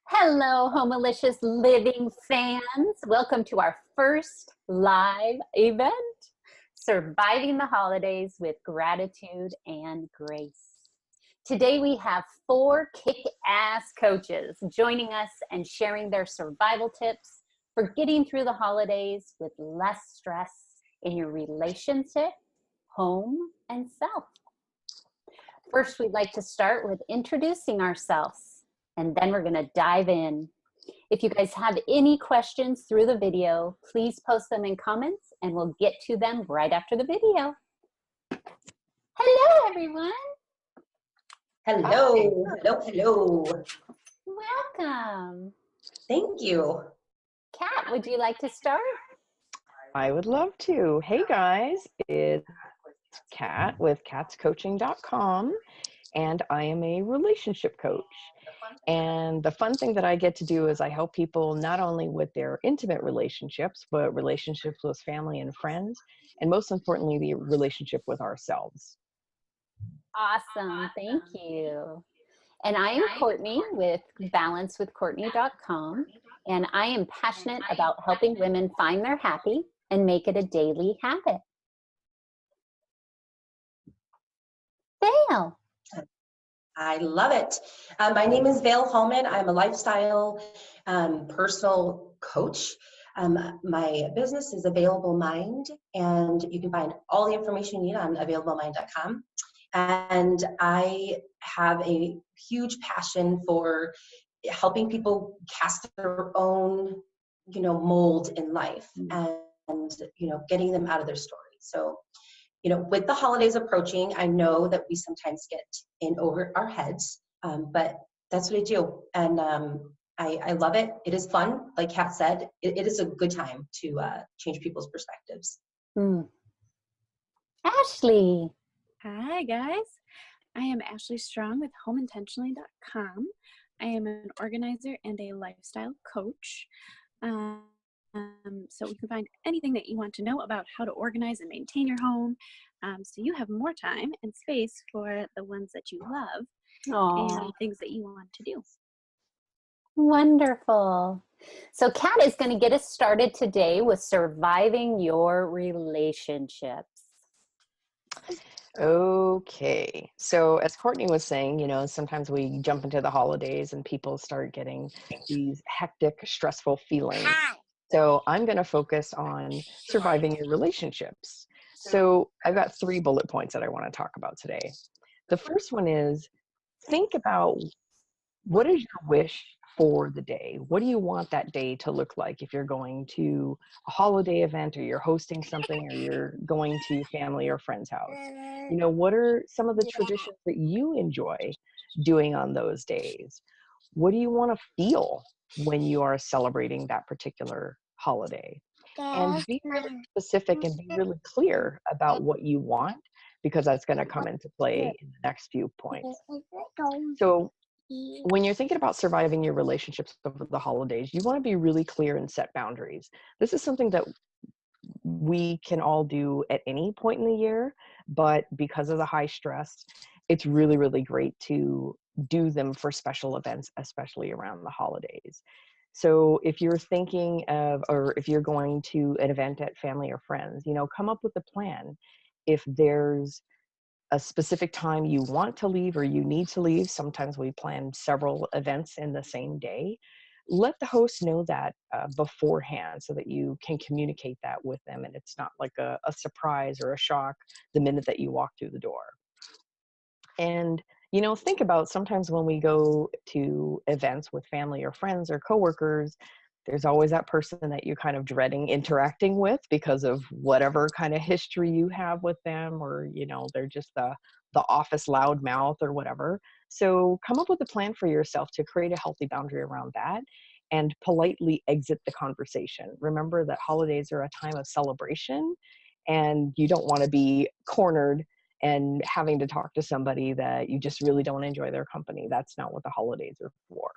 Hello, Homalicious Living fans. Welcome to our first live event, Surviving the Holidays with Gratitude and Grace. Today we have 4 kick-ass coaches joining us and sharing their survival tips for getting through the holidays with less stress in your relationship, home, and self. First, we'd like to start with introducing ourselves, and then we're going to dive in. If you guys have any questions through the video, please post them in comments and we'll get to them right after the video. Hello, everyone. Hello, hello. Welcome. Thank you. Kat, would you like to start? I would love to. Hey guys, it's Kat with catscoaching.com, and I am a relationship coach. And the fun thing that I get to do is I help people not only with their intimate relationships, but relationships with family and friends, and most importantly, the relationship with ourselves. Awesome. Thank you. And I am Courtney with balancewithcourtney.com, and I am passionate about helping women find their happy and make it a daily habit. Vale. I love it. My name is Vale Hallman. I'm a lifestyle personal coach. My business is Available Mind, and you can find all the information you need on availablemindcom. And I have a huge passion for helping people cast their own, mold in life and getting them out of their story. So, with the holidays approaching, I know that we sometimes get in over our heads, but that's what I do. And I love it. It is fun. Like Kat said, it is a good time to change people's perspectives. Ashley. Hi guys, I am Ashley Strong with homeintentionally.com. I am an organizer and a lifestyle coach. So you can find anything that you want to know about how to organize and maintain your home, so you have more time and space for the ones that you love. Aww. And things that you want to do. Wonderful. So Kat is going to get us started today with surviving your relationships. Okay, so as Courtney was saying, sometimes we jump into the holidays and people start getting these hectic, stressful feelings. So I'm going to focus on surviving your relationships. So I've got 3 bullet points that I want to talk about today. The first one is, think about what is your wish for the day? What do you want that day to look like if you're going to a holiday event or you're hosting something or you're going to family or friend's house? What are some of the traditions that you enjoy doing on those days? What do you want to feel when you are celebrating that particular holiday? And be really specific and be really clear about what you want, because that's going to come into play in the next few points. So when you're thinking about surviving your relationships over the holidays, you want to be really clear and set boundaries. This is something that we can all do at any point in the year, but because of the high stress, it's really, really great to do them for special events, especially around the holidays. So if you're thinking of, or if you're going to an event at family or friends, come up with a plan. If there's a specific time you want to leave or you need to leave, sometimes we plan several events in the same day. Let the host know that beforehand so that you can communicate that with them and it's not like a surprise or a shock the minute that you walk through the door. And, think about sometimes when we go to events with family or friends or coworkers, there's always that person that you're kind of dreading interacting with because of whatever kind of history you have with them, or, they're just the office loudmouth or whatever. So come up with a plan for yourself to create a healthy boundary around that and politely exit the conversation. Remember that holidays are a time of celebration and you don't want to be cornered and having to talk to somebody that you just really don't enjoy their company. That's not what the holidays are for.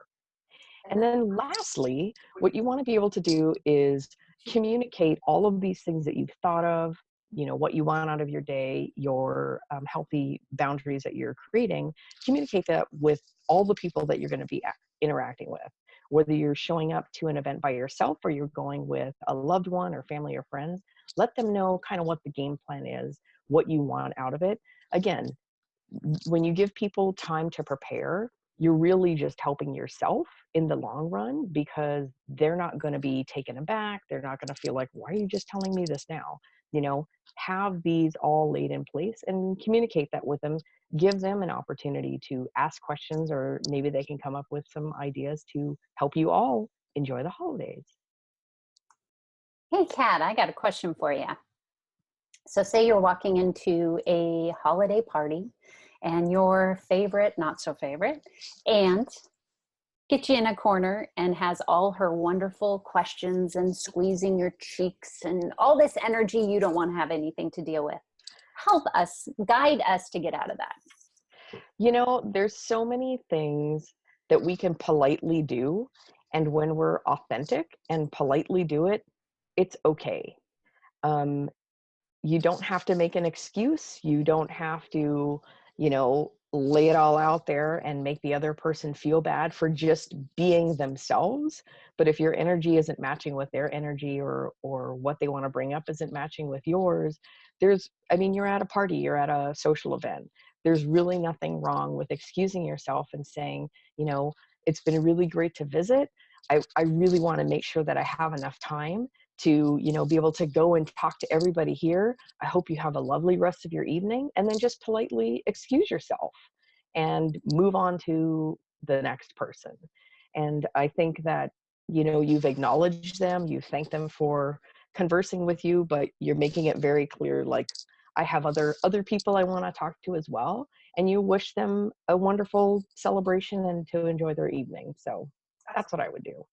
And then lastly, what you want to be able to do is communicate all of these things that you've thought of, what you want out of your day, your healthy boundaries that you're creating, communicate that with all the people that you're going to be interacting with, whether you're showing up to an event by yourself or you're going with a loved one or family or friends, let them know kind of what the game plan is, what you want out of it. Again, when you give people time to prepare, you're really just helping yourself in the long run, because they're not going to be taken aback. They're not going to feel like, why are you just telling me this now? You know, have these all laid in place and communicate that with them. Give them an opportunity to ask questions, or maybe they can come up with some ideas to help you all enjoy the holidays. Hey, Kat, I got a question for you. So say you're walking into a holiday party and your favorite, not so favorite, aunt gets you in a corner and has all her wonderful questions and squeezing your cheeks and all this energy you don't want to have anything to deal with. Help us, guide us to get out of that. You know, there's so many things that we can politely do. And when we're authentic and politely do it, it's okay. You don't have to make an excuse. You don't have to, you know, lay it all out there and make the other person feel bad for just being themselves. But if your energy isn't matching with their energy, or what they want to bring up isn't matching with yours, you're at a party, you're at a social event. There's really nothing wrong with excusing yourself and saying, you know, it's been really great to visit. I really want to make sure that I have enough time to, you know, be able to go and talk to everybody here. I hope you have a lovely rest of your evening, and then just politely excuse yourself and move on to the next person. And I think that, you know, you've acknowledged them, you thanked them for conversing with you, but you're making it very clear, like, I have other people I want to talk to as well. And you wish them a wonderful celebration and to enjoy their evening. So that's what I would do.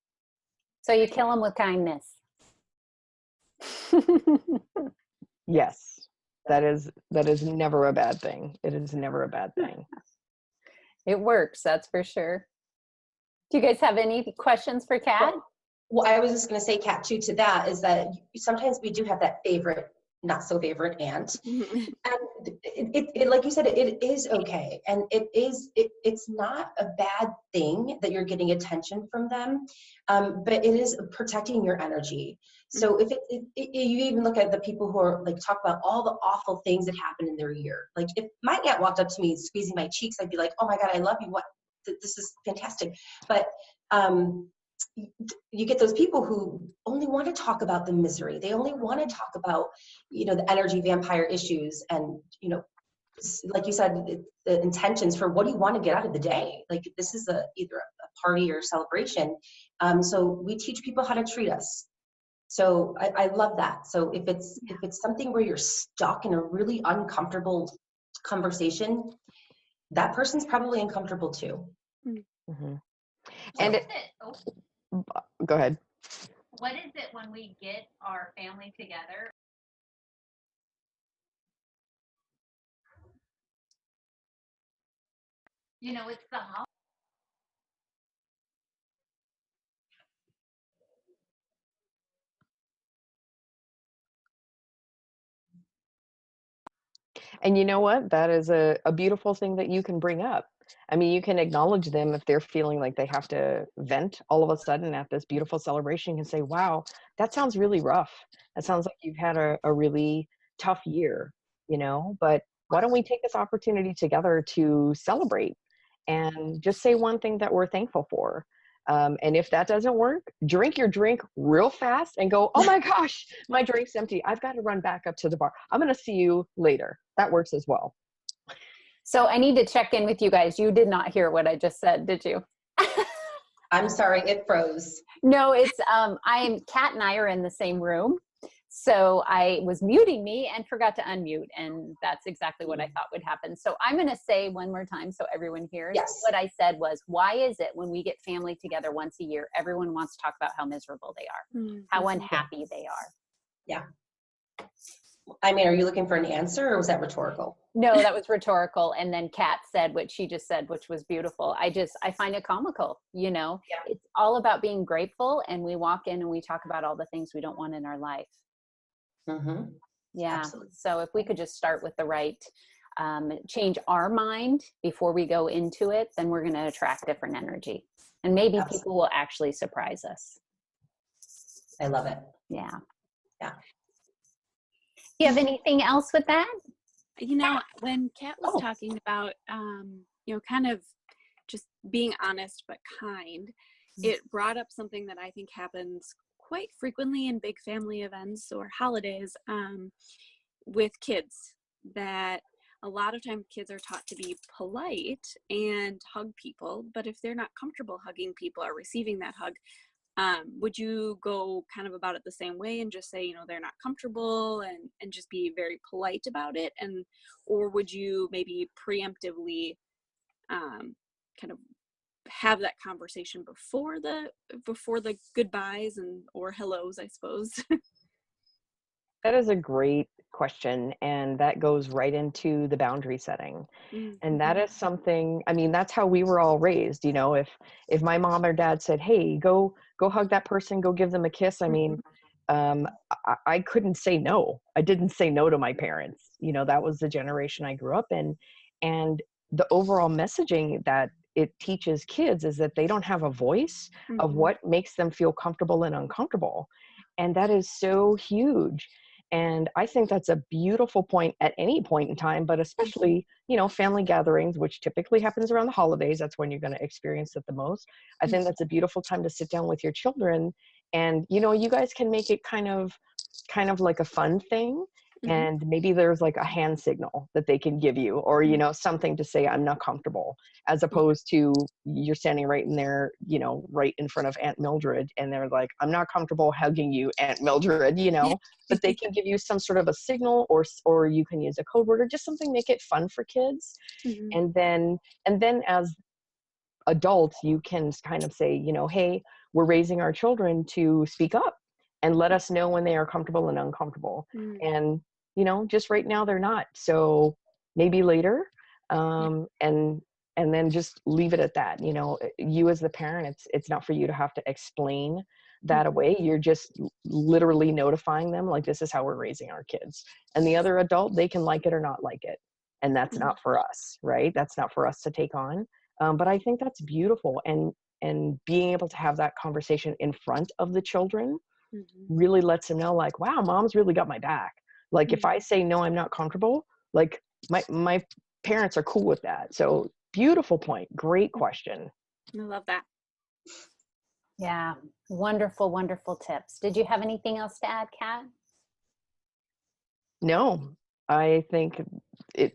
So you kill them with kindness. Yes, that is never a bad thing. It is never a bad thing. It works, that's for sure. Do you guys have any questions for Kat? Well, I was just going to say, Kat, too, to that is that sometimes we do have that favorite, not so favorite aunt. And it like you said, it is okay. And it's not a bad thing that you're getting attention from them, but it is protecting your energy. So if you even look at the people who are like, talk about all the awful things that happened in their year. Like if my aunt walked up to me squeezing my cheeks, I'd be like, oh my God, I love you. What? This is fantastic. But you get those people who only want to talk about the misery. They only want to talk about, you know, the energy vampire issues, and, you know, like you said, the intentions for what do you want to get out of the day. Like this is either a party or celebration. So we teach people how to treat us. So I love that. So if it's something where you're stuck in a really uncomfortable conversation, that person's probably uncomfortable too. Mm-hmm. And go ahead. What is it when we get our family together? You know, it's the holiday. And you know what? That is a beautiful thing that you can bring up. I mean, you can acknowledge them if they're feeling like they have to vent all of a sudden at this beautiful celebration. You can say, wow, that sounds really rough. That sounds like you've had a really tough year, you know, but why don't we take this opportunity together to celebrate and just say one thing that we're thankful for. And if that doesn't work, drink your drink real fast and go, oh my gosh, my drink's empty. I've got to run back up to the bar. I'm going to see you later. That works as well. So I need to check in with you guys. You did not hear what I just said, did you? I'm sorry, it froze. No, it's Kat and I are in the same room. So I was muting me and forgot to unmute. And that's exactly what I thought would happen. So I'm going to say one more time so everyone hears. Yes. What I said was, why is it when we get family together once a year, everyone wants to talk about how miserable they are, how unhappy they are? Yeah. I mean, are you looking for an answer, or was that rhetorical? No, that was rhetorical. And then Kat said what she just said, which was beautiful. I find it comical, you know. Yeah. It's all about being grateful, and we walk in and we talk about all the things we don't want in our life. Mm-hmm. Yeah. Absolutely. So if we could just start with the right change our mind before we go into it, then we're going to attract different energy. And maybe Absolutely. people will actually surprise us. I love it. Yeah. Yeah. Do you have anything else with that? You know, when Kat was Oh. talking about, kind of just being honest but kind, it brought up something that I think happens quite frequently in big family events or holidays with kids, that a lot of times kids are taught to be polite and hug people, but if they're not comfortable hugging people or receiving that hug, would you go kind of about it the same way and just say, they're not comfortable and just be very polite about it? Or would you maybe preemptively kind of have that conversation before the goodbyes or hellos, I suppose? That is a great question. And that goes right into the boundary setting. And that is something, I mean, that's how we were all raised. If my mom or dad said, hey, go hug that person, go give them a kiss. I mean, I couldn't say no. I didn't say no to my parents. That was the generation I grew up in. And the overall messaging that it teaches kids is that they don't have a voice of what makes them feel comfortable and uncomfortable. And that is so huge. And I think that's a beautiful point at any point in time, but especially, family gatherings, which typically happens around the holidays. That's when you're going to experience it the most. I think that's a beautiful time to sit down with your children. And, you guys can make it kind of like a fun thing. And maybe there's like a hand signal that they can give you, or, something to say, I'm not comfortable, as opposed to you're standing right in there, right in front of Aunt Mildred. And they're like, I'm not comfortable hugging you, Aunt Mildred, but they can give you some sort of a signal, or you can use a code word or just something, make it fun for kids. And then as adults, you can kind of say, hey, we're raising our children to speak up and let us know when they are comfortable and uncomfortable. And, just right now they're not. So maybe later, and then just leave it at that. You as the parent, it's not for you to have to explain that away. You're just literally notifying them, like, this is how we're raising our kids. And the other adult, they can like it or not like it. And that's not for us, right? That's not for us to take on. But I think that's beautiful. And being able to have that conversation in front of the children really lets them know, like, wow, mom's really got my back. Like, if I say, no, I'm not comfortable, like my parents are cool with that. So beautiful point. Great question. I love that. Yeah. Wonderful, wonderful tips. Did you have anything else to add, Kat? No, I think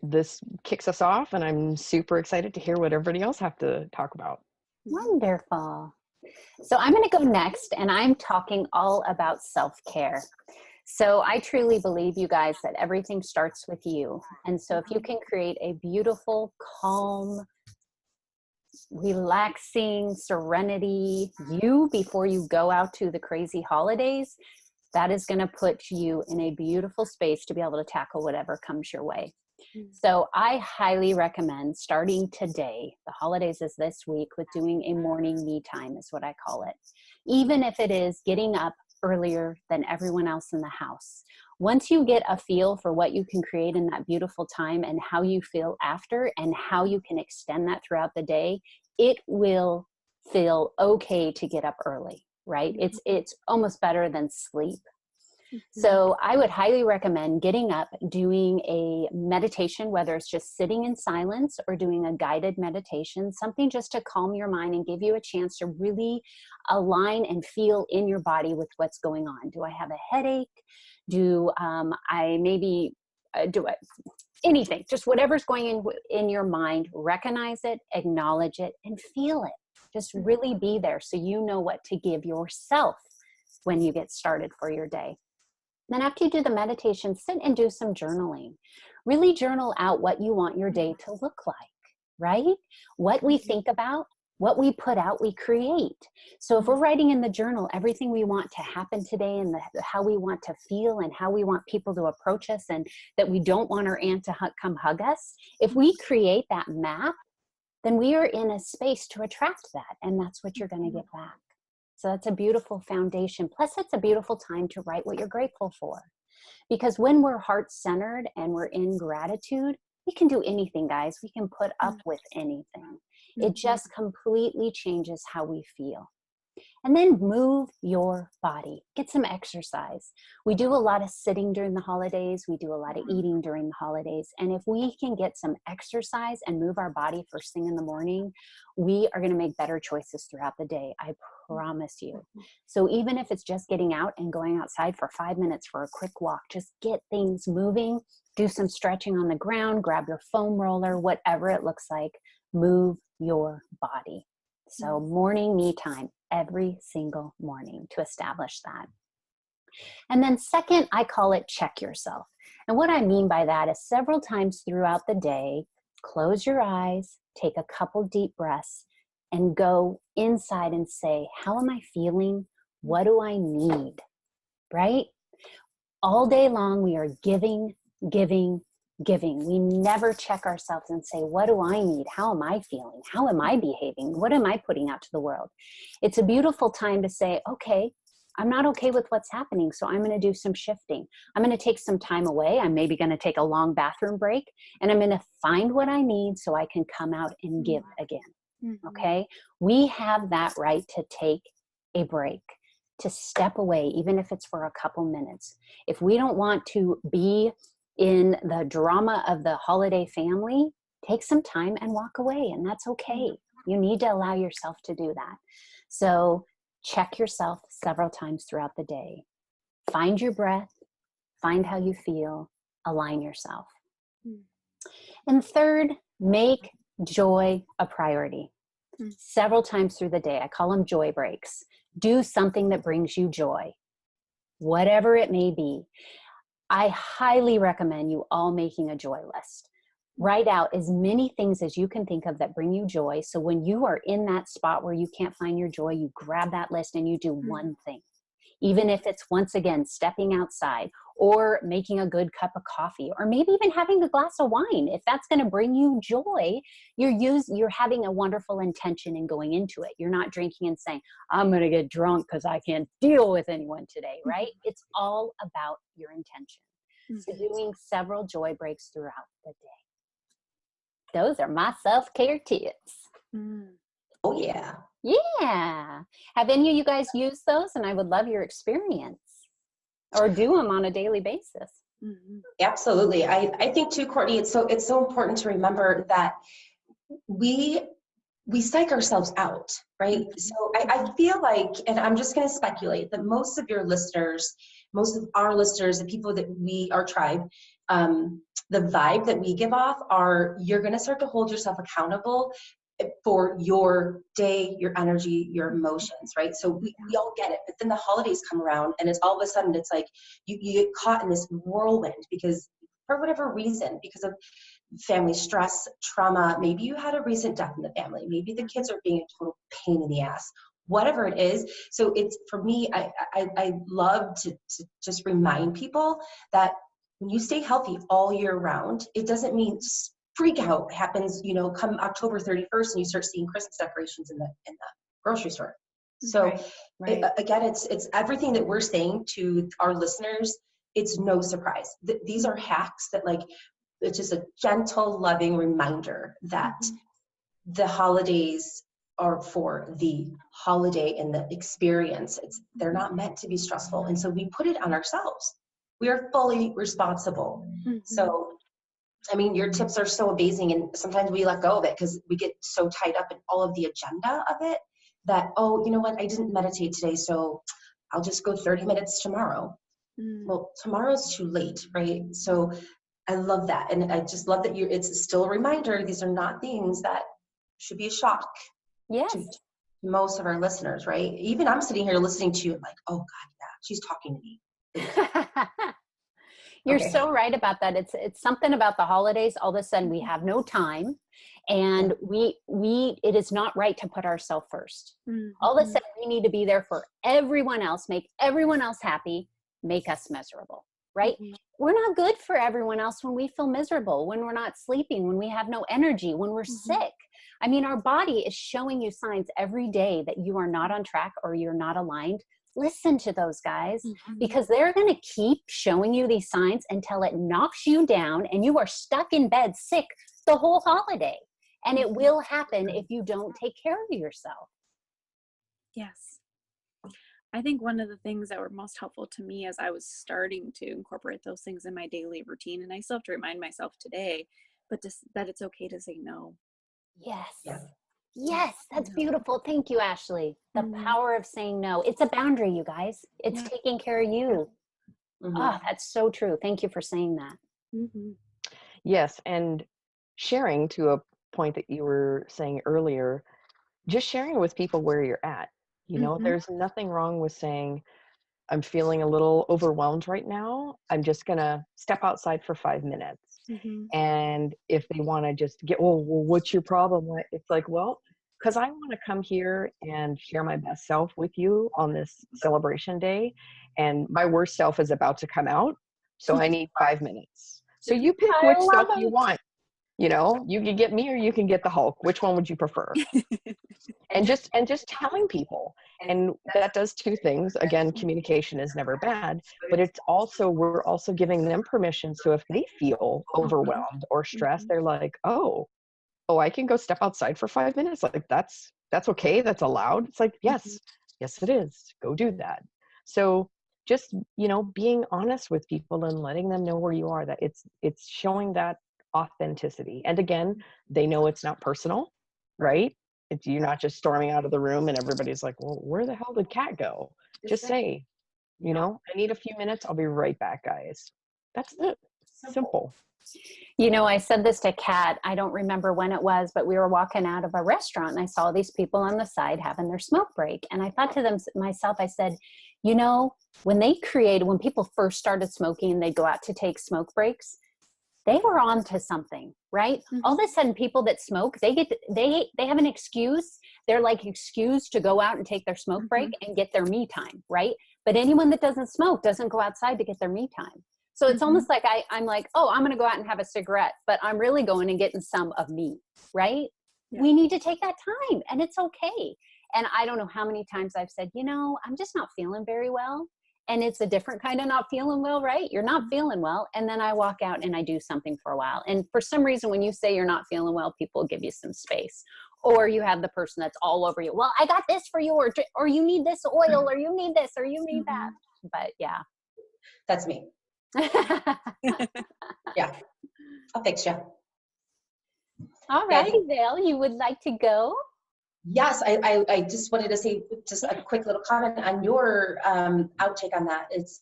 this kicks us off, and I'm super excited to hear what everybody else have to talk about. Wonderful. So I'm going to go next, and I'm talking all about self-care. So I truly believe, you guys, that everything starts with you. And so if you can create a beautiful, calm, relaxing, serenity you before you go out to the crazy holidays, that is going to put you in a beautiful space to be able to tackle whatever comes your way. So I highly recommend starting today. The holidays is this week, with doing a morning me time, is what I call it. Even if it is getting up earlier than everyone else in the house. Once you get a feel for what you can create in that beautiful time and how you feel after and how you can extend that throughout the day, it will feel okay to get up early, right? It's almost better than sleep. So I would highly recommend getting up, doing a meditation, whether it's just sitting in silence or doing a guided meditation, something just to calm your mind and give you a chance to really align and feel in your body with what's going on. Do I have a headache? Do I maybe do it? Anything, just whatever's going in your mind, recognize it, acknowledge it, and feel it. Just really be there so you know what to give yourself when you get started for your day. Then after you do the meditation, sit and do some journaling. Really journal out what you want your day to look like, right? What we think about, what we put out, we create. So if we're writing in the journal everything we want to happen today and how we want to feel and how we want people to approach us and that we don't want our aunt to come hug us, if we create that map, then we are in a space to attract that. And that's what you're going to get back. So that's a beautiful foundation. Plus, it's a beautiful time to write what you're grateful for. Because when we're heart-centered and we're in gratitude, We can do anything, guys. We can put up with anything. It just completely changes how we feel. And then move your body. Get some exercise. We do a lot of sitting during the holidays. We do a lot of eating during the holidays. And if we can get some exercise and move our body first thing in the morning, we are going to make better choices throughout the day. I promise you. So even if it's just getting out and going outside for 5 minutes for a quick walk, just get things moving, do some stretching on the ground, grab your foam roller, whatever it looks like, move your body. So morning me time every single morning to establish that. And then second, I call it check yourself. And what I mean by that is several times throughout the day, close your eyes, take a couple deep breaths, and go inside and say, how am I feeling? What do I need? Right? All day long, we are giving, giving, giving. We never check ourselves and say, what do I need? How am I feeling? How am I behaving? What am I putting out to the world? It's a beautiful time to say, okay, I'm not okay with what's happening, so I'm going to do some shifting. I'm going to take some time away. I'm maybe going to take a long bathroom break, and I'm going to find what I need so I can come out and give again. Okay? We have that right to take a break, to step away, even if it's for a couple minutes. If we don't want to be in the drama of the holiday family, take some time and walk away, and that's okay. You need to allow yourself to do that. So check yourself several times throughout the day. Find your breath, find how you feel, align yourself. And third, make joy a priority. Several times through the day, I call them joy breaks. Do something that brings you joy, whatever it may be. I highly recommend you all making a joy list. Write out as many things as you can think of that bring you joy. So when you are in that spot where you can't find your joy, you grab that list and you do one thing. Even if it's, once again, stepping outside or making a good cup of coffee, or maybe even having a glass of wine. If that's going to bring you joy, you're having a wonderful intention in going into it. You're not drinking and saying, I'm going to get drunk because I can't deal with anyone today, right? It's all about your intention. So doing several joy breaks throughout the day. Those are my self-care tips. Oh, yeah. Yeah. Have any of you guys used those? And I would love your experience, or do them on a daily basis. Absolutely. I think too, Courtney, it's so important to remember that we psych ourselves out, right? So I feel like, and I'm just going to speculate, that most of our listeners, the people that our tribe, the vibe that we give off are, you're going to start to hold yourself accountable for your day, your energy, your emotions, right? So we all get it, but then the holidays come around and it's all of a sudden, it's like you get caught in this whirlwind because for whatever reason, because of family stress, trauma, maybe you had a recent death in the family, maybe the kids are being a total pain in the ass, whatever it is. So it's, for me, I love to just remind people that when you stay healthy all year round, it doesn't mean freak out happens, come October 31st and you start seeing Christmas decorations in the grocery store. So right. Again, it's everything that we're saying to our listeners. It's no surprise. These are hacks that, like, it's just a gentle, loving reminder that the holidays are for the holiday and the experience. They're not meant to be stressful. And so we put it on ourselves. We are fully responsible. So, I mean, your tips are so amazing. And sometimes we let go of it because we get so tied up in all of the agenda of it that, oh, you know what? I didn't meditate today, so I'll just go 30 minutes tomorrow. Well, tomorrow's too late, right? So I love that. And I just love that it's still a reminder. These are not things that should be a shock to most of our listeners, right? Even I'm sitting here listening to you and like, oh God, yeah, she's talking to me. You're so right about that. It's something about the holidays. All of a sudden we have no time, and it is not right to put ourselves first. All of a sudden we need to be there for everyone else, make everyone else happy, make us miserable, right? We're not good for everyone else when we feel miserable, when we're not sleeping, when we have no energy, when we're sick. I mean, our body is showing you signs every day that you are not on track or you're not aligned. listen to those guys, Mhm. because they're going to keep showing you these signs until it knocks you down and you are stuck in bed sick the whole holiday. And it will happen if you don't take care of yourself. Yes. I think one of the things that were most helpful to me as I was starting to incorporate those things in my daily routine, and I still have to remind myself today, but just that it's okay to say no. Yes. Yeah. Yes, that's No. beautiful. Thank you, Ashley. The Mhm. power of saying no. It's a boundary, you guys. It's Yeah. taking care of you. Mhm. Oh, that's so true. Thank you for saying that. Mhm. Yes, and sharing, to a point that you were saying earlier, just sharing with people where you're at. You know, Mhm. there's nothing wrong with saying, I'm feeling a little overwhelmed right now. I'm just going to step outside for 5 minutes. Mhm. And if they want to just get, well, what's your problem? It's like, well, because I want to come here and share my best self with you on this celebration day. And my worst self is about to come out. So I need 5 minutes. So you pick I which love self you it. want. You know, you can get me or you can get the Hulk. Which one would you prefer? And just telling people. And that does two things. Again, communication is never bad, but it's also, we're also giving them permission. So if they feel overwhelmed or stressed, Mhm. they're like, oh, I can go step outside for 5 minutes. Like that's okay. That's allowed. It's like, yes, yes, it is. Go do that. So just, you know, being honest with people and letting them know where you are, that it's showing that authenticity. And again, they know it's not personal, right? It's, you're not just storming out of the room and everybody's like, well, where the hell did Kat go? Just say, you know, I need a few minutes. I'll be right back, guys. That's it. Simple. You know, I said this to Kat, I don't remember when it was, but we were walking out of a restaurant and I saw these people on the side having their smoke break. And I thought to them myself, I said, you know, when people first started smoking and they'd go out to take smoke breaks, they were on to something, right? Mhm. All of a sudden, people that smoke, they have an excuse. They're like excused to go out and take their smoke break and get their me time, right? But anyone that doesn't smoke doesn't go outside to get their me time. So it's almost like I'm like, oh, I'm going to go out and have a cigarette, but I'm really going and getting some of me, right? Yeah. We need to take that time, and it's okay. And I don't know how many times I've said, you know, I'm just not feeling very well. And it's a different kind of not feeling well, right? You're not feeling well. And then I walk out and I do something for a while. And for some reason, when you say you're not feeling well, people give you some space. Or you have the person that's all over you. Well, I got this for you, or you need this oil, or you need this, or you need that. But yeah. That's me. Yeah. I'll fix you. All righty, Vale, you would like to go? Yes, I just wanted to say just a quick little comment on your outtake on that. It's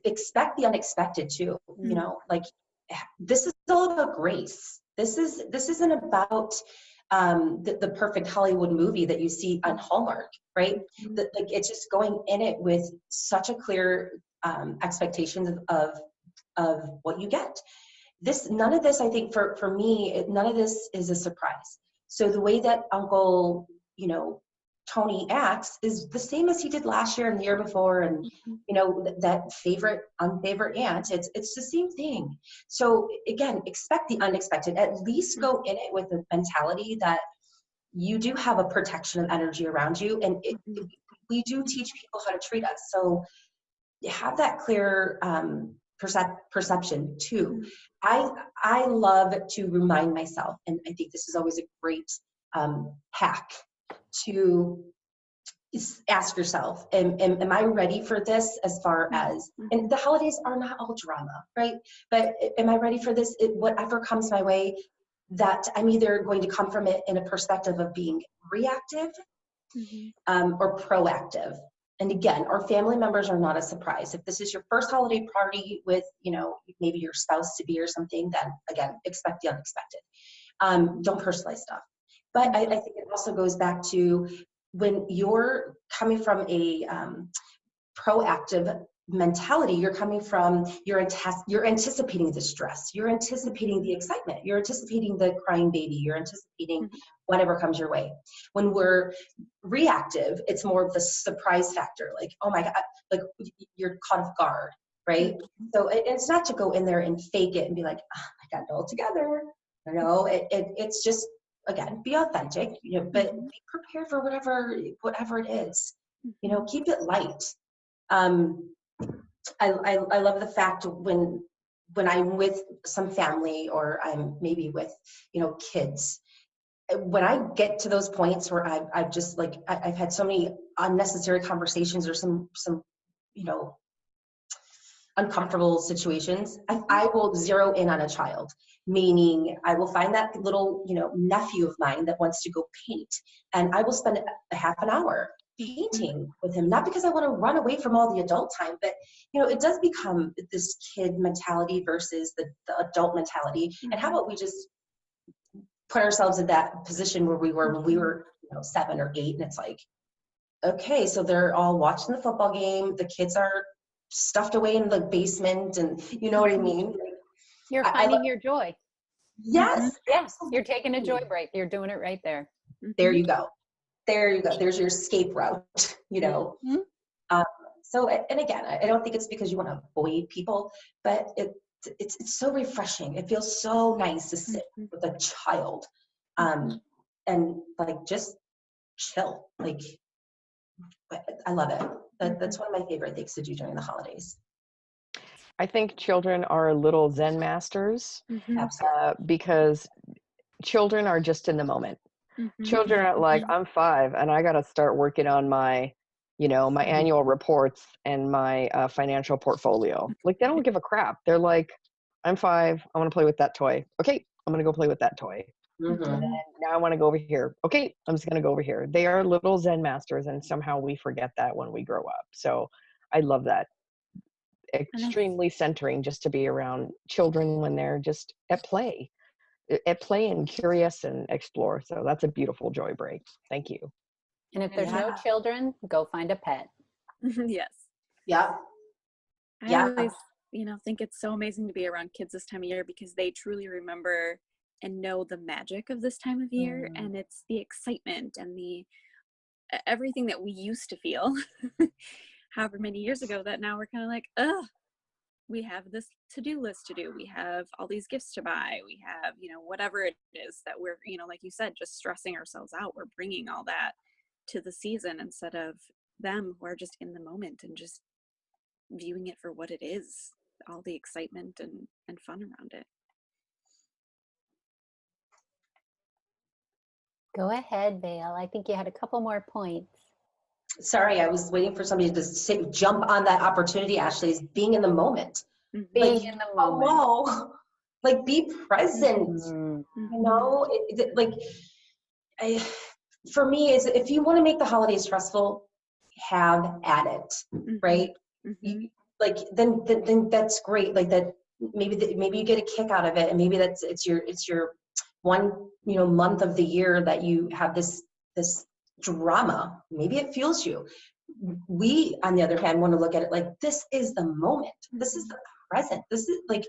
expect the unexpected too. You know, like this is all about grace. This isn't about the perfect Hollywood movie that you see on Hallmark, right? Like it's just going in it with such a clear expectation of what you get. None of this, I think for me, none of this is a surprise. So the way that Uncle, you know, Tony acts is the same as he did last year and the year before, and you know that unfavorite aunt. It's the same thing. So again, expect the unexpected. At least go in it with a mentality that you do have a protection of energy around you, and we do teach people how to treat us. So you have that clear perception too. I love to remind myself, and I think this is always a great hack to ask yourself, am I ready for this? As far as, and the holidays are not all drama, right? But am I ready for this? Whatever comes my way, that I'm either going to come from it in a perspective of being reactive or proactive. And again, our family members are not a surprise. If this is your first holiday party with, you know, maybe your spouse to be or something, then again, expect the unexpected. Don't personalize stuff. But I think it also goes back to when you're coming from a proactive mentality, you're coming from, you're anticipating the stress, you're anticipating the excitement, you're anticipating the crying baby, you're anticipating whatever comes your way. When we're reactive, it's more of the surprise factor, like, oh my God, like you're caught off guard, right? So it's not to go in there and fake it and be like, oh, I got it all together. You know, it's just, again, be authentic, you know, but be prepared for whatever it is. You know, keep it light. I love the fact when I'm with some family or I'm maybe with, you know, kids, when I get to those points where I've just like, I've had so many unnecessary conversations or some, you know, uncomfortable situations, I will zero in on a child, meaning I will find that little, you know, nephew of mine that wants to go paint, and I will spend a half an hour painting with him, not because I want to run away from all the adult time, but, you know, it does become this kid mentality versus the adult mentality. And how about we just put ourselves in that position where we were when we were, you know, 7 or 8, and it's like, okay, so they're all watching the football game, the kids are stuffed away in the basement, and you know what I mean? You're finding your joy. Yes. Yes, you're taking a joy break. You're doing it right there. There you go. There you go. There's your escape route, you know? So, and again, I don't think it's because you want to avoid people, but it's so refreshing. It feels so nice to sit with a child, and like just chill. Like, I love it. That's one of my favorite things to do during the holidays. I think children are little Zen masters, because children are just in the moment. Children are like, I'm 5 and I got to start working on my, you know, my annual reports and my financial portfolio. Like, they don't give a crap. They're like, I'm 5. I want to play with that toy. Okay, I'm going to go play with that toy. And then now I want to go over here. Okay, I'm just going to go over here. They are little Zen masters, and somehow we forget that when we grow up. So I love that. Extremely centering just to be around children when they're just at play and curious and explore. So that's a beautiful joy break. Thank you. And if there's no children, go find a pet. Yes. Yeah. I always, you know, think it's so amazing to be around kids this time of year because they truly remember and know the magic of this time of year. And it's the excitement and the everything that we used to feel however many years ago that now we're kind of like, we have this to-do list to do. We have all these gifts to buy. We have, you know, whatever it is that we're, you know, like you said, just stressing ourselves out. We're bringing all that to the season instead of them who are just in the moment and just viewing it for what it is, all the excitement and fun around it. Go ahead, Vale. I think you had a couple more points. Sorry, I was waiting for somebody to jump on that opportunity, Ashley, is being in the moment. Being in the moment. Hello. Like, be present. You know, for me, is if you want to make the holidays stressful, have at it, right? Like, then that's great. Like that, maybe you get a kick out of it, and maybe it's your one, you know, month of the year that you have this drama. Maybe it fuels you. We, on the other hand, want to look at it like, this is the moment. This is the present. This is like,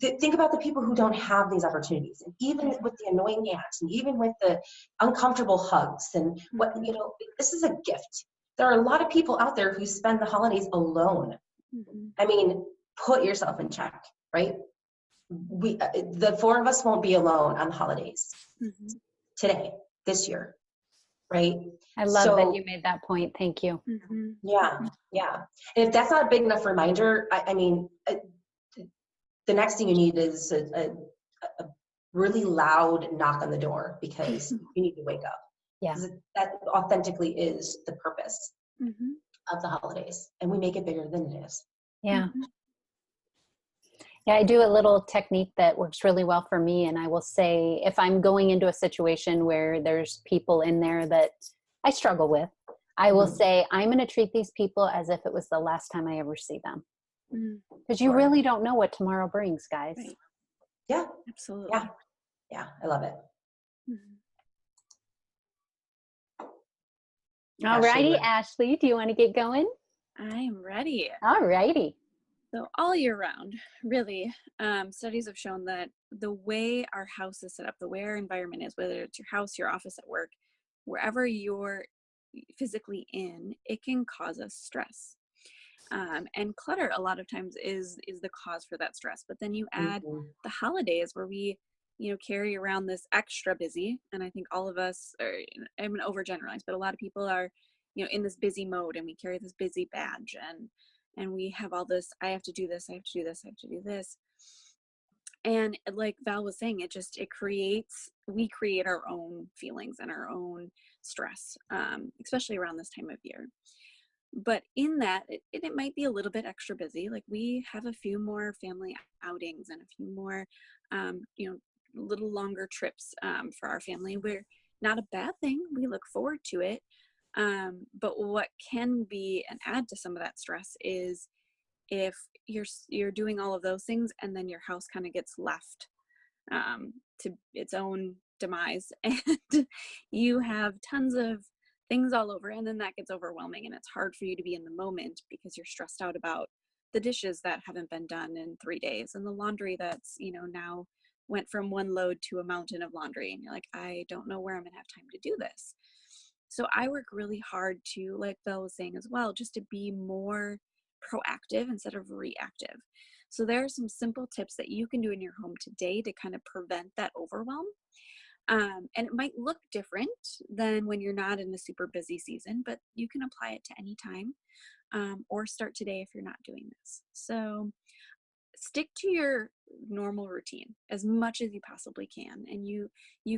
think about the people who don't have these opportunities, and even with the annoying aunts, and even with the uncomfortable hugs, and what, you know, this is a gift. There are a lot of people out there who spend the holidays alone. I mean, put yourself in check, right? We, the 4 of us won't be alone on the holidays today, this year, right? I love that you made that point. Thank you. Yeah. And if that's not a big enough reminder, I mean, the next thing you need is a really loud knock on the door, because you need to wake up. Yeah. That authentically is the purpose of the holidays, and we make it bigger than it is. Yeah. Yeah, I do a little technique that works really well for me. And I will say, if I'm going into a situation where there's people in there that I struggle with, I will say, I'm going to treat these people as if it was the last time I ever see them. Because you really don't know what tomorrow brings, guys. Right. Yeah. Absolutely. Yeah. I love it. All righty, Ashley, do you want to get going? I am ready. All righty. So all year round, really, studies have shown that the way our house is set up, the way our environment is, whether it's your house, your office, at work, wherever you're physically in, it can cause us stress. And clutter a lot of times is the cause for that stress. But then you add the holidays where we, you know, carry around this extra busy. And I think all of us are, I'm going to overgeneralize, but a lot of people are, in this busy mode, and we carry this busy badge, and we have all this, I have to do this, I have to do this, I have to do this. And like Val was saying, we create our own feelings and our own stress, especially around this time of year. But in that, it might be a little bit extra busy. Like we have a few more family outings and a few more, little longer trips for our family. We're not a bad thing. We look forward to it. But what can be an add to some of that stress is if you're doing all of those things and then your house kind of gets left to its own demise, and you have tons of things all over, and then that gets overwhelming, and it's hard for you to be in the moment because you're stressed out about the dishes that haven't been done in 3 days, and the laundry that's now went from one load to a mountain of laundry, and you're like, I don't know where I'm gonna have time to do this. So I work really hard to, like Bill was saying as well, just to be more proactive instead of reactive. So there are some simple tips that you can do in your home today to kind of prevent that overwhelm. And it might look different than when you're not in a super busy season, but you can apply it to any time, or start today if you're not doing this. So stick to your normal routine as much as you possibly can. And you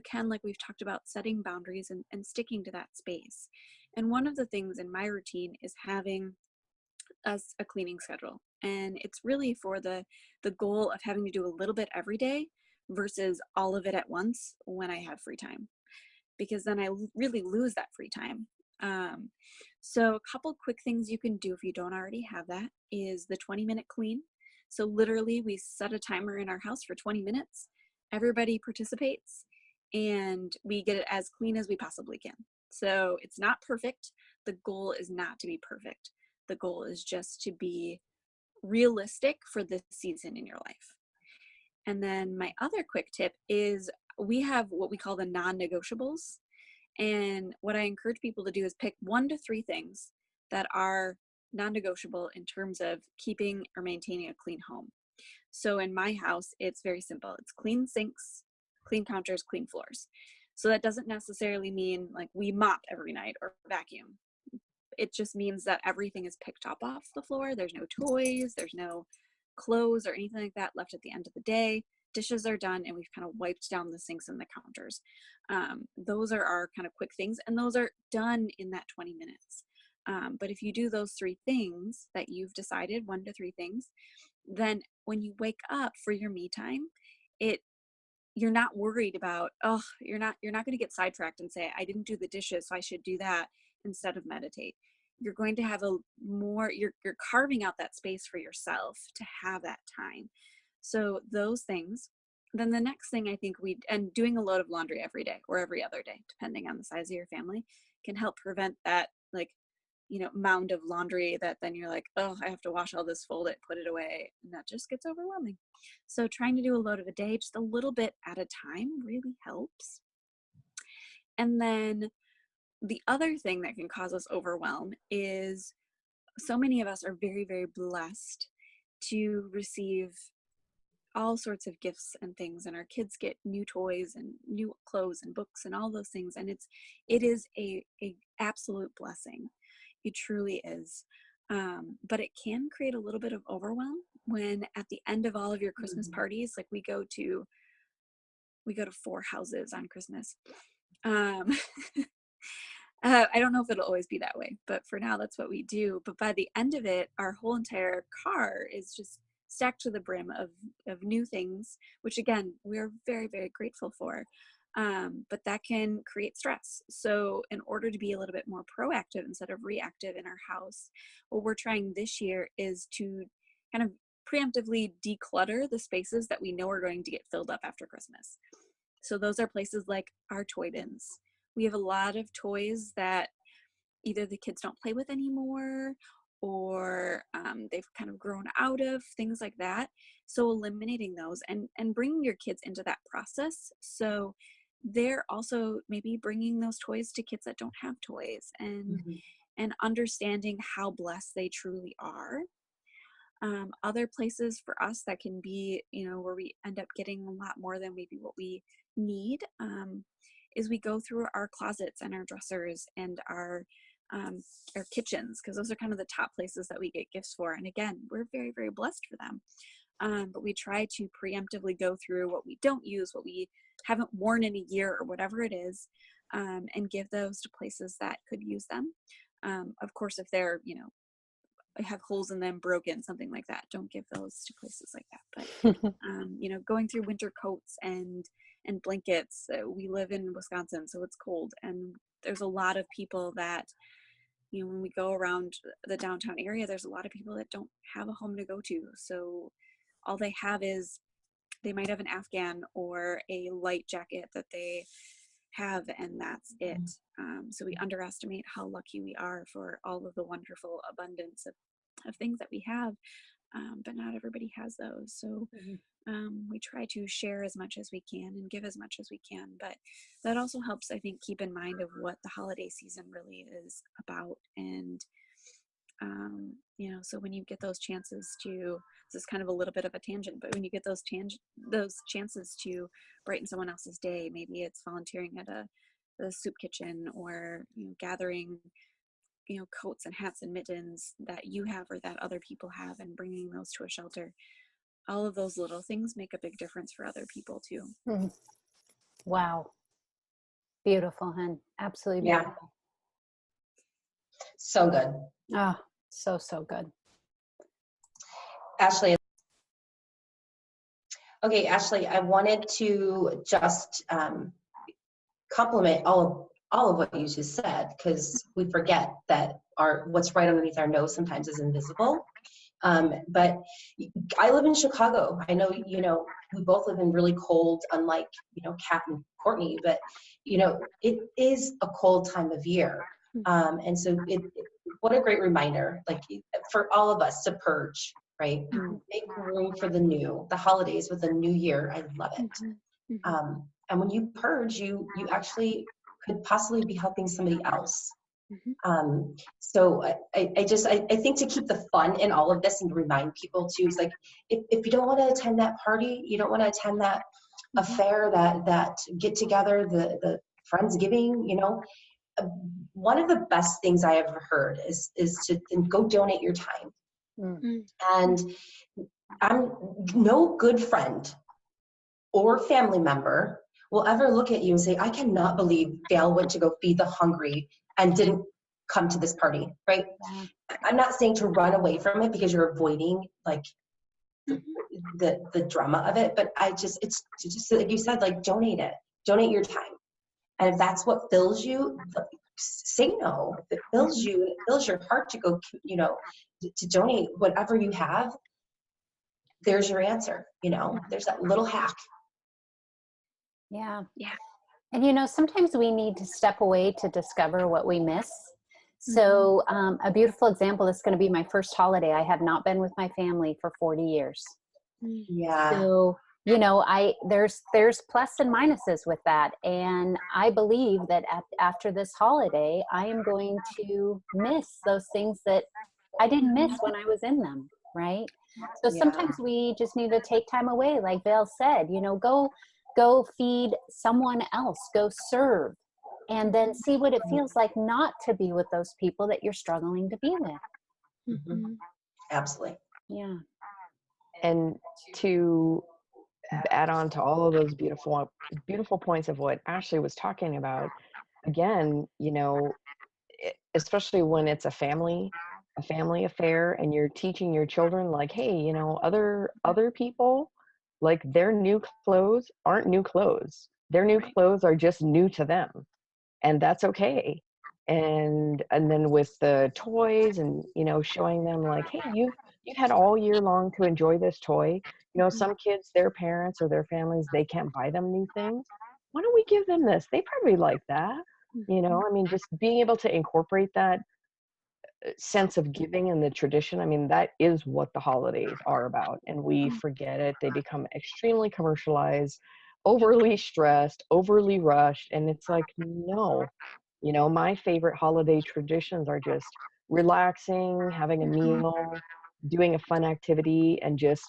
can, like we've talked about, setting boundaries and sticking to that space. And one of the things in my routine is having a cleaning schedule. And it's really for the goal of having to do a little bit every day versus all of it at once when I have free time, because then I really lose that free time. So a couple quick things you can do if you don't already have that is the 20-minute clean. So literally we set a timer in our house for 20 minutes. Everybody participates and we get it as clean as we possibly can. So it's not perfect. The goal is not to be perfect. The goal is just to be realistic for this season in your life. And then my other quick tip is we have what we call the non-negotiables. And what I encourage people to do is pick 1 to 3 things that are non-negotiable in terms of keeping or maintaining a clean home. So in my house, it's very simple. It's clean sinks, clean counters, clean floors. So that doesn't necessarily mean like we mop every night or vacuum. It just means that everything is picked up off the floor. There's no toys, there's no clothes or anything like that left at the end of the day. Dishes are done and we've kind of wiped down the sinks and the counters. Those are our kind of quick things, and those are done in that 20 minutes. But if you do those 3 things that you've decided, 1 to 3 things, then when you wake up for your me time, you're not worried about, you're not going to get sidetracked and say, I didn't do the dishes, so I should do that instead of meditate. You're going to have you're carving out that space for yourself to have that time. So those things. Then the next thing I think and doing a load of laundry every day or every other day, depending on the size of your family, can help prevent that, like, mound of laundry that then you're like, I have to wash all this, fold it, put it away. And that just gets overwhelming. So trying to do a load of a day, just a little bit at a time, really helps. And then the other thing that can cause us overwhelm is so many of us are very, very blessed to receive all sorts of gifts and things, and our kids get new toys and new clothes and books and all those things, and it is a absolute blessing. It truly is. But it can create a little bit of overwhelm when at the end of all of your Christmas parties, like we go to 4 houses on Christmas. I don't know if it'll always be that way, but for now that's what we do. But by the end of it, our whole entire car is just stacked to the brim of new things, which again, we're very, very grateful for. But that can create stress. So in order to be a little bit more proactive instead of reactive in our house, what we're trying this year is to kind of preemptively declutter the spaces that we know are going to get filled up after Christmas. So those are places like our toy bins. We have a lot of toys that either the kids don't play with anymore, or they've kind of grown out of, things like that. So eliminating those and bringing your kids into that process. So they're also maybe bringing those toys to kids that don't have toys, and understanding how blessed they truly are. Other places for us that can be, where we end up getting a lot more than maybe what we need, is we go through our closets and our dressers and our or kitchens, because those are kind of the top places that we get gifts for. And again, we're very, very blessed for them. But we try to preemptively go through what we don't use, what we haven't worn in a year or whatever it is, and give those to places that could use them. Of course, if they're, have holes in them, broken, something like that, don't give those to places like that. But going through winter coats and blankets. We live in Wisconsin, so it's cold, and there's a lot of people that, when we go around the downtown area, there's a lot of people that don't have a home to go to. So all they have is, they might have an Afghan or a light jacket that they have, and that's it. So we underestimate how lucky we are for all of the wonderful abundance of things that we have, but not everybody has those. So we try to share as much as we can and give as much as we can, but that also helps, I think, keep in mind of what the holiday season really is about. And so when you get those chances to, this is kind of a little bit of a tangent, but when you get those chances to brighten someone else's day, maybe it's volunteering at a soup kitchen, or gathering coats and hats and mittens that you have or that other people have, and bringing those to a shelter. All of those little things make a big difference for other people too. Wow. Beautiful, hun. Absolutely beautiful. Yeah. So good. Oh, so good. Ashley. Okay, Ashley, I wanted to just compliment all of what you just said, because we forget that what's right underneath our nose sometimes is invisible. But I live in Chicago. I know, we both live in really cold, unlike, Kat and Courtney, but, it is a cold time of year. And so what a great reminder, like, for all of us to purge, right? Make room for the new, the holidays with a new year. I love it. And when you purge, you actually could possibly be helping somebody else. So I think to keep the fun in all of this and to remind people too, is like, if you don't want to attend that party, you don't want to attend that affair, that get together, the Friendsgiving, one of the best things I ever heard is to go donate your time. And I'm no good friend or family member will ever look at you and say, I cannot believe Dale went to go feed the hungry and didn't come to this party, right? I'm not saying to run away from it because you're avoiding like the drama of it, but it's just like you said, like, donate your time. And if that's what fills you, say no. If it fills you, it fills your heart to go, to donate whatever you have, there's your answer, there's that little hack. Yeah. And sometimes we need to step away to discover what we miss. So a beautiful example, this is going to be my first holiday. I have not been with my family for 40 years. Yeah. So, there's plus and minuses with that. And I believe that after this holiday, I am going to miss those things that I didn't miss when I was in them, right? So sometimes we just need to take time away, like Val said, go feed someone else, go serve, and then see what it feels like not to be with those people that you're struggling to be with. Absolutely. Yeah. And to add on to all of those beautiful points of what Ashley was talking about, again, especially when it's a family affair, and you're teaching your children, like, hey, other people, like, their new clothes aren't new clothes. Their new clothes are just new to them, and that's okay. And then with the toys, and showing them, like, hey, you've had all year long to enjoy this toy. Some kids, their parents or their families, they can't buy them new things. Why don't we give them this? They probably like that. Just being able to incorporate that sense of giving and the tradition, that is what the holidays are about. And we forget it. They become extremely commercialized, overly stressed, overly rushed. And it's like, no, my favorite holiday traditions are just relaxing, having a meal, doing a fun activity, and just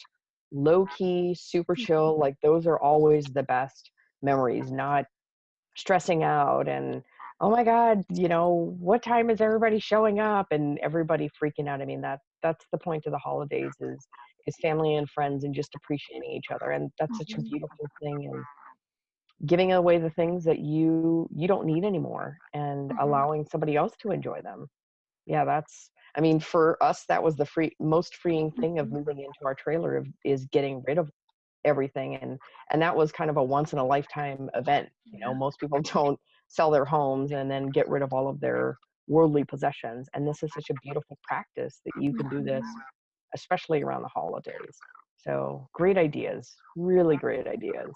low key, super chill. Like, those are always the best memories, not stressing out and oh my God, what time is everybody showing up? And everybody freaking out. I mean, that's the point of the holidays is family and friends and just appreciating each other. And that's such a beautiful thing. And giving away the things that you don't need anymore and allowing somebody else to enjoy them. Yeah, I mean, for us, that was the most freeing thing of moving into our trailer is getting rid of everything. And that was kind of a once in a lifetime event. Most people don't sell their homes and then get rid of all of their worldly possessions. And this is such a beautiful practice that you can do this, especially around the holidays. So great ideas, really great ideas.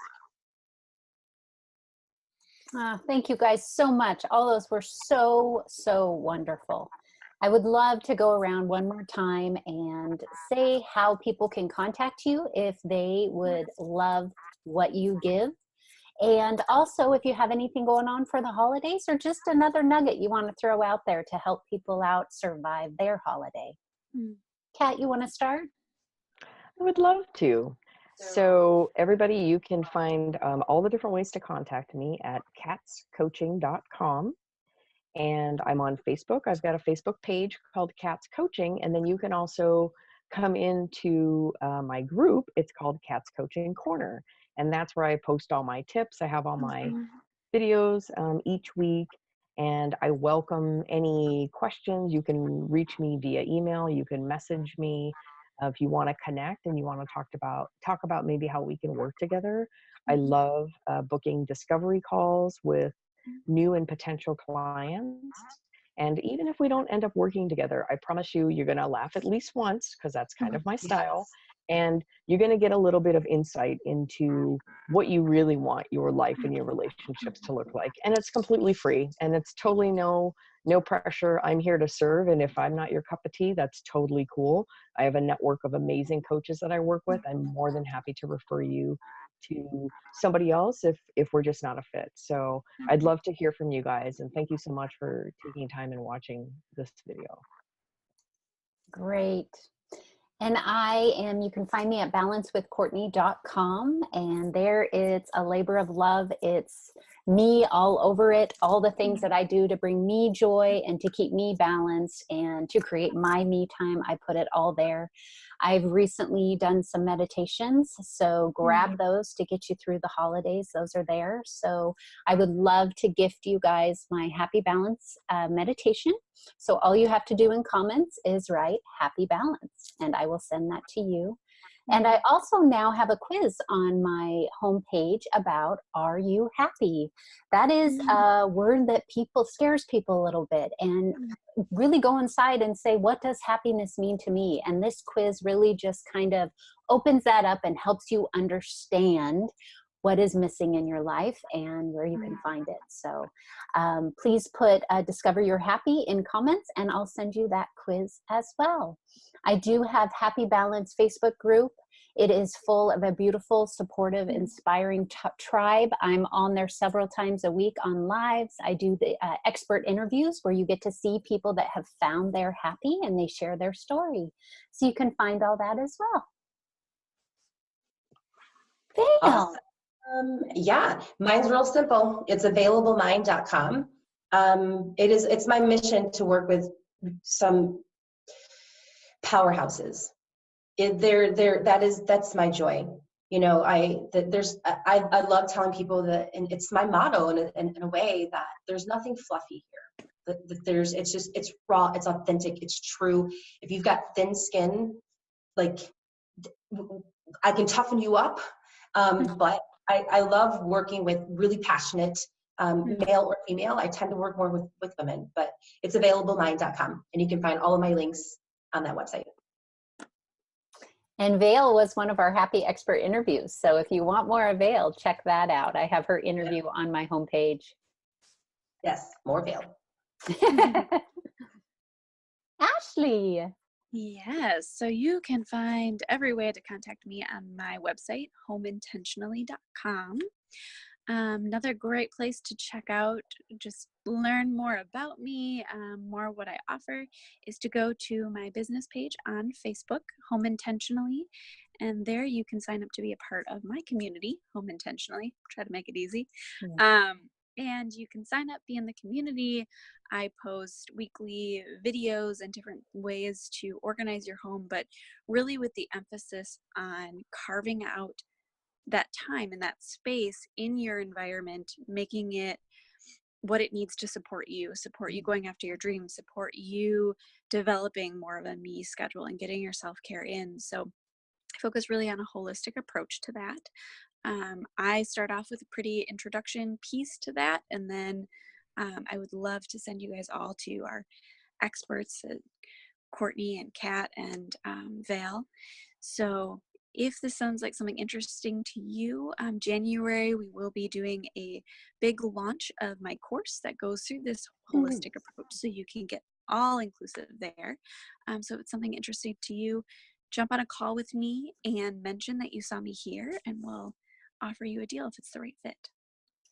Thank you guys so much. All those were so, so wonderful. I would love to go around one more time and say how people can contact you if they would love what you give. And also, if you have anything going on for the holidays or just another nugget you want to throw out there to help people out survive their holiday. Kat, you want to start? I would love to. So everybody, you can find all the different ways to contact me at katscoaching.com. And I'm on Facebook. I've got a Facebook page called Cats Coaching. And then you can also come into my group. It's called Cats Coaching Corner. And that's where I post all my tips. I have all my videos each week. And I welcome any questions. You can reach me via email. You can message me if you want to connect and you want to talk about maybe how we can work together. I love booking discovery calls with new and potential clients. And even if we don't end up working together, I promise you're going to laugh at least once, because that's kind of my style. And you're going to get a little bit of insight into what you really want your life and your relationships to look like. And it's completely free, and it's totally no pressure. I'm here to serve. And if I'm not your cup of tea, that's totally cool. I have a network of amazing coaches that I work with. I'm more than happy to refer you to somebody else if we're just not a fit. So I'd love to hear from you guys. And thank you so much for taking time and watching this video. Great. And you can find me at balancewithcourtney.com, and there it's a labor of love. It's me all over it, all the things that I do to bring me joy and to keep me balanced and to create my me time. I put it all there. I've recently done some meditations, so grab those to get you through the holidays. Those are there. So I would love to gift you guys my Happy Balance meditation. So all you have to do in comments is write Happy Balance, and I will send that to you. And I also now have a quiz on my homepage about Are You Happy? That is a word that scares people a little bit, and really go inside and say, what does happiness mean to me? And this quiz really just kind of opens that up and helps you understand what is missing in your life and where you can find it. So please put Discover You're Happy in comments, and I'll send you that quiz as well. I do have Happy Balance Facebook group. It is full of a beautiful, supportive, inspiring tribe. I'm on there several times a week on lives. I do the expert interviews where you get to see people that have found they're happy and they share their story. So you can find all that as well. Awesome. Yeah, mine's real simple. It's availablemine.com. It's my mission to work with some powerhouses. That's my joy. I love telling people that, and it's my motto in a way, that there's nothing fluffy here. It's raw, it's authentic, it's true. If you've got thin skin, like, I can toughen you up. But I love working with really passionate male or female. I tend to work more with women, but it's availablemine.com, and you can find all of my links on that website. And Vale was one of our happy expert interviews. So if you want more of Vale, check that out. I have her interview on my homepage. Yes, more Vale. Ashley. Yes, so you can find every way to contact me on my website, homeintentionally.com. Another great place to check out, just learn more about me, more what I offer, is to go to my business page on Facebook, Home Intentionally, and there you can sign up to be a part of my community, Home Intentionally. Try to make it easy. and you can sign up, be in the community. I post weekly videos and different ways to organize your home, but really with the emphasis on carving out that time and that space in your environment, making it what it needs to support you going after your dreams, support you developing more of a me schedule and getting your self-care in. So I focus really on a holistic approach to that. I start off with a pretty introduction piece to that, and then I would love to send you guys all to our experts, Courtney and Kat and Vale. So if this sounds like something interesting to you, January we will be doing a big launch of my course that goes through this holistic approach, so you can get all inclusive there. So if it's something interesting to you, jump on a call with me and mention that you saw me here, and we'll offer you a deal if it's the right fit.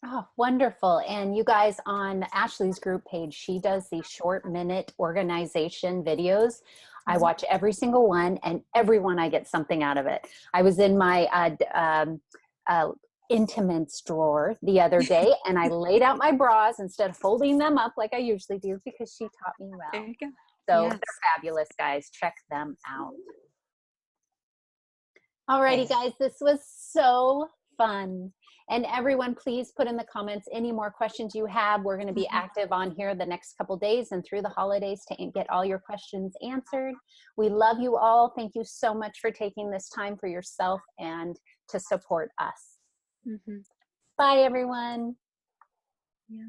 Oh, wonderful. And you guys, on Ashley's group page, she does these short minute organization videos. I watch every single one, and every one I get something out of it. I was in my intimates drawer the other day, and I laid out my bras instead of folding them up like I usually do, because she taught me well. There you go. So Yes. they're fabulous, guys. Check them out. Alrighty, guys, this was so fun. And everyone, please put in the comments any more questions you have. We're going to be active on here the next couple days and through the holidays to get all your questions answered. We love you all. Thank you so much for taking this time for yourself and to support us. Bye, everyone. Yeah.